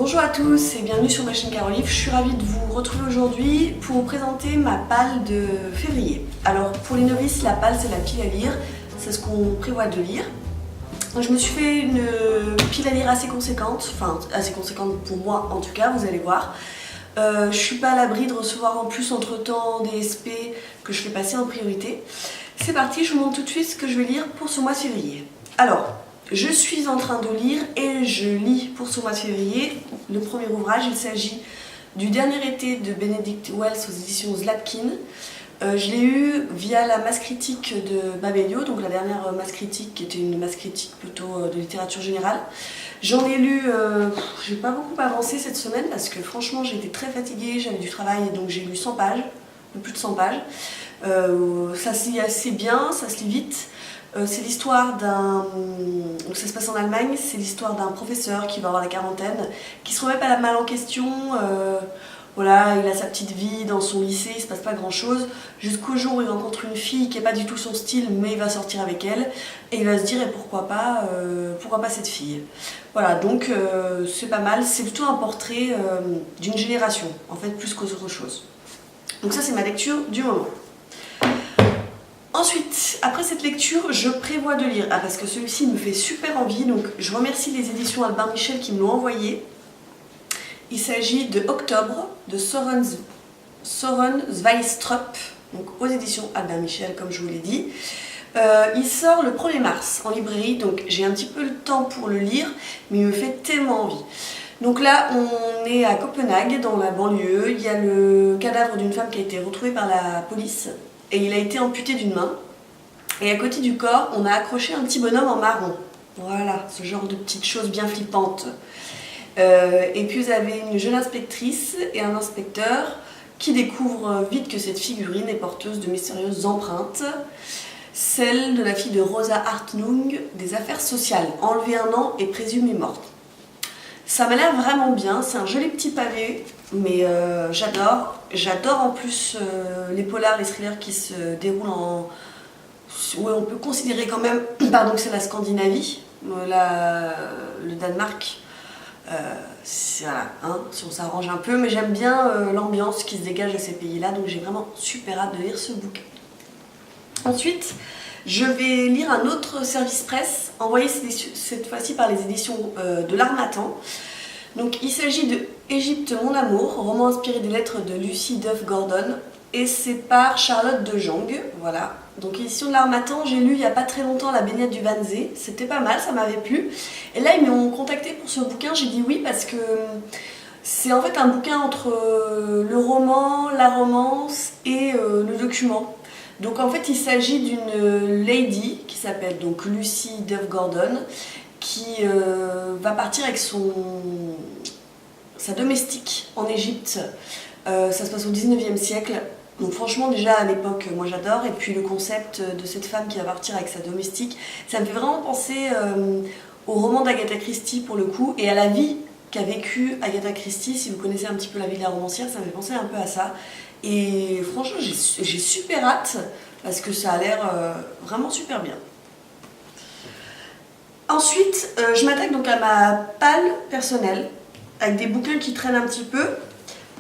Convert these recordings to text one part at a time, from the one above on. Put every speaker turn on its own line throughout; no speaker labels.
Bonjour à tous et bienvenue sur ma chaîne Carolif. Je suis ravie de vous retrouver aujourd'hui pour vous présenter ma palle de février. Alors pour les novices, la palle c'est la pile à lire, c'est ce qu'on prévoit de lire. Je me suis fait une pile à lire assez conséquente, enfin assez conséquente pour moi en tout cas, vous allez voir. Je suis pas à l'abri de recevoir en plus entre temps des SP que je fais passer en priorité. C'est parti, je vous montre tout de suite ce que je vais lire pour ce mois de février. Alors, je suis en train de lire et je lis pour ce mois de février le premier ouvrage. Il s'agit du dernier été de Benedict Wells aux éditions Zlatkin. Je l'ai eu via la masse critique de Babelio, donc la dernière masse critique qui était une masse critique plutôt de littérature générale. J'en ai lu, j'ai pas beaucoup avancé cette semaine parce que franchement j'ai été très fatiguée, j'avais du travail donc j'ai lu 100 pages, plus de 100 pages. Ça se lit assez bien, ça se lit vite. C'est l'histoire d'un... Donc ça se passe en Allemagne, c'est l'histoire d'un professeur qui va avoir la quarantaine, qui se remet pas la mal en question. Voilà, il a sa petite vie dans son lycée, il se passe pas grand chose, jusqu'au jour où il rencontre une fille qui est pas du tout son style, mais il va sortir avec elle, et il va se dire et pourquoi pas cette fille. Voilà, donc c'est pas mal, c'est plutôt un portrait d'une génération, en fait, plus qu'autre chose. Donc ça c'est ma lecture du moment. Ensuite, après cette lecture, je prévois de lire, parce que celui-ci me fait super envie, donc je remercie les éditions Albin Michel qui me l'ont envoyé. Il s'agit de Octobre, de Søren Sveistrup, donc aux éditions Albin Michel, comme je vous l'ai dit. Il sort le 1er mars en librairie, donc j'ai un petit peu le temps pour le lire, mais il me fait tellement envie. Donc là, on est à Copenhague, dans la banlieue. Il y a le cadavre d'une femme qui a été retrouvée par la police. Et il a été amputé d'une main. Et à côté du corps, on a accroché un petit bonhomme en marron. Voilà, ce genre de petites choses bien flippantes. Et puis vous avez une jeune inspectrice et un inspecteur qui découvrent vite que cette figurine est porteuse de mystérieuses empreintes. Celle de la fille de Rosa Hartnung des affaires sociales, enlevée 1 an et présumée morte. Ça m'a l'air vraiment bien, c'est un joli petit pavé, mais j'adore. J'adore en plus les polars, les thrillers qui se déroulent en... où on peut considérer quand même pardon, que c'est la Scandinavie, le Danemark. Voilà, hein, si on s'arrange un peu, mais j'aime bien l'ambiance qui se dégage de ces pays-là, donc j'ai vraiment super hâte de lire ce bouquin. Ensuite, je vais lire un autre service presse, envoyé cette fois-ci par les éditions de l'Harmattan. Donc il s'agit de Égypte mon amour, roman inspiré des lettres de Lucy Duff Gordon, et c'est par Charlotte de Jong, voilà. Donc édition de l'Harmattan, j'ai lu il n'y a pas très longtemps La baignade du Wannsee, c'était pas mal, ça m'avait plu. Et là ils m'ont contacté pour ce bouquin, j'ai dit oui parce que c'est en fait un bouquin entre le roman, la romance et le document. Donc en fait il s'agit d'une lady qui s'appelle donc Lucy Duff Gordon qui va partir avec sa domestique en Égypte. Ça se passe au 19e siècle. Donc franchement déjà à l'époque moi j'adore, et puis le concept de cette femme qui va partir avec sa domestique, ça me fait vraiment penser au roman d'Agatha Christie pour le coup, et à la vie qu'a vécue Agatha Christie. Si vous connaissez un petit peu la vie de la romancière, ça me fait penser un peu à ça. Et franchement j'ai super hâte parce que ça a l'air vraiment super bien. Ensuite je m'attaque donc à ma palle personnelle avec des bouquins qui traînent un petit peu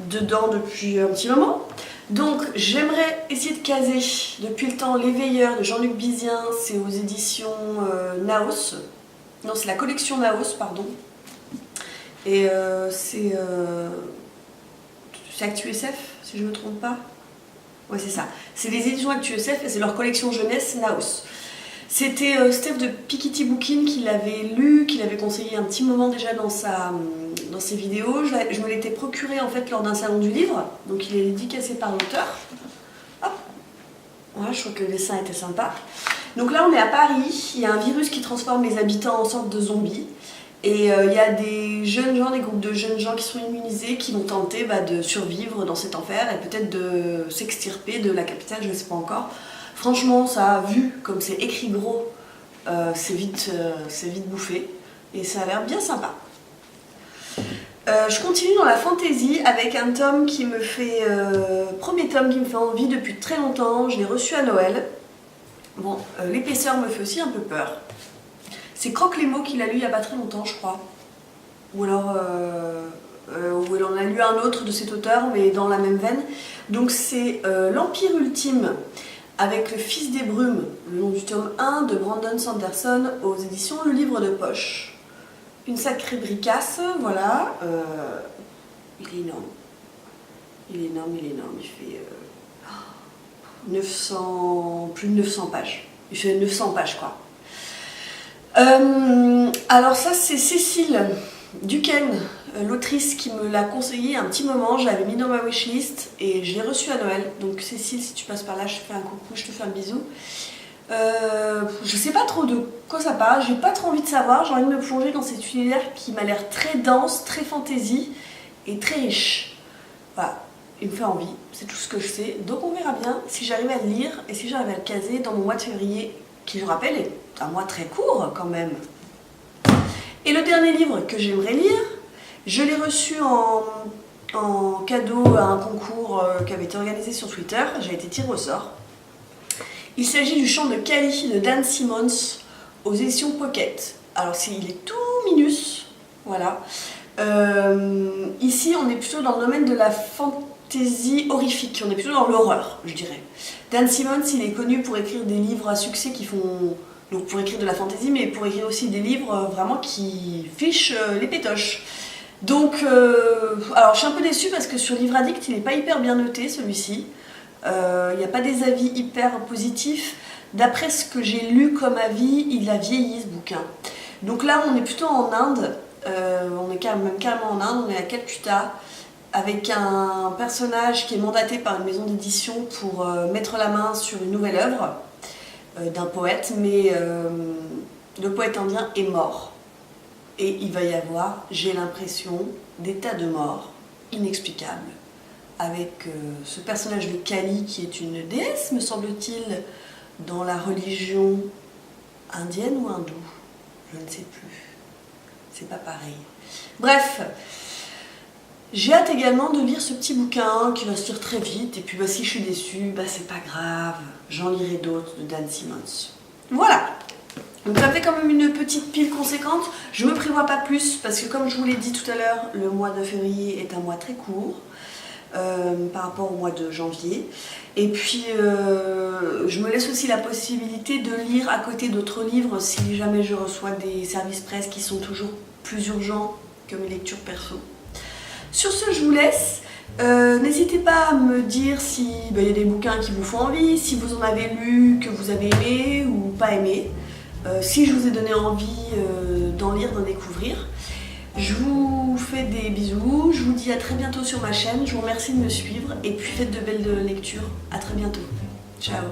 dedans depuis un petit moment. Donc j'aimerais essayer de caser depuis le temps Les Veilleurs de Jean-Luc Bizien, c'est aux éditions Naos. Non, c'est la collection Naos, pardon. Et c'est ActuSF, si je ne me trompe pas. Ouais, c'est ça. C'est les éditions ActuSF et c'est leur collection jeunesse Naos. C'était Steph de Piketty Booking qui l'avait lu, qui l'avait conseillé un petit moment déjà dans ses vidéos. Je me l'étais procuré en fait lors d'un salon du livre, donc il est dédicacé par l'auteur. Hop, voilà, je trouve que le dessin était sympa. Donc là on est à Paris, il y a un virus qui transforme les habitants en sorte de zombies. Et il y a des jeunes gens, des groupes de jeunes gens qui sont immunisés, qui vont tenter de survivre dans cet enfer et peut-être de s'extirper de la capitale, je ne sais pas encore. Franchement, ça a vu, comme c'est écrit gros, c'est vite bouffé et ça a l'air bien sympa. Je continue dans la fantasy avec un tome qui me fait... premier tome qui me fait envie depuis très longtemps, je l'ai reçu à Noël. Bon, l'épaisseur me fait aussi un peu peur. C'est Croque les mots qu'il a lu il n'y a pas très longtemps, je crois. ou alors où elle en a lu un autre de cet auteur, mais dans la même veine. Donc c'est L'Empire ultime avec Le Fils des Brumes, le nom du tome 1 de Brandon Sanderson aux éditions Le Livre de Poche. Une sacrée bricasse, voilà. Il est énorme. Il est énorme, il est énorme. Il fait 900, plus de 900 pages. Il fait 900 pages, quoi. Alors ça, c'est Cécile Duquesne, l'autrice qui me l'a conseillé un petit moment. Je l'avais mis dans ma wishlist et je l'ai reçu à Noël. Donc Cécile, si tu passes par là, je te fais un coucou, je te fais un bisou. Je sais pas trop de quoi ça parle, j'ai pas trop envie de savoir. J'ai envie de me plonger dans cet univers qui m'a l'air très dense, très fantaisie et très riche. Voilà, il me fait envie, c'est tout ce que je sais. Donc on verra bien si j'arrive à le lire et si j'arrive à le caser dans mon mois de février, qui je rappelle est un mois très court quand même. Et le dernier livre que j'aimerais lire, je l'ai reçu en cadeau à un concours qui avait été organisé sur Twitter. J'ai été tirée au sort. Il s'agit du Chant de Kali de Dan Simmons aux éditions Pocket. Alors il est tout minus, voilà. Ici on est plutôt dans le domaine de la fantasy horrifique, on est plutôt dans l'horreur, je dirais. Dan Simmons, il est connu pour écrire des livres à succès qui font... Donc pour écrire de la fantasy, mais pour écrire aussi des livres vraiment qui fichent les pétoches. Donc, alors je suis un peu déçue parce que sur Livre Addict, il n'est pas hyper bien noté celui-ci. Il n'y a pas des avis hyper positifs. D'après ce que j'ai lu comme avis, il a vieilli ce bouquin. Donc là, on est plutôt en Inde. On est même carrément en Inde, on est à Calcutta, avec un personnage qui est mandaté par une maison d'édition pour mettre la main sur une nouvelle œuvre d'un poète, mais le poète indien est mort. Et il va y avoir, j'ai l'impression, des tas de morts inexplicables, avec ce personnage de Kali qui est une déesse, me semble-t-il, dans la religion indienne ou hindoue, je ne sais plus, c'est pas pareil. Bref, j'ai hâte également de lire ce petit bouquin qui va se lire très vite, et puis bah, si je suis déçue, bah, c'est pas grave, j'en lirai d'autres de Dan Simmons. Voilà. Donc ça fait quand même une petite pile conséquente. Je ne me prévois pas plus parce que comme je vous l'ai dit tout à l'heure, le mois de février est un mois très court par rapport au mois de janvier. Et puis je me laisse aussi la possibilité de lire à côté d'autres livres si jamais je reçois des services presse qui sont toujours plus urgents que mes lectures perso. Sur ce, je vous laisse. N'hésitez pas à me dire s'il y a des bouquins qui vous font envie, si vous en avez lu, que vous avez aimé ou pas aimé. Si je vous ai donné envie d'en lire, d'en découvrir. Je vous fais des bisous, je vous dis à très bientôt sur ma chaîne, je vous remercie de me suivre et puis faites de belles lectures. À très bientôt. Ciao.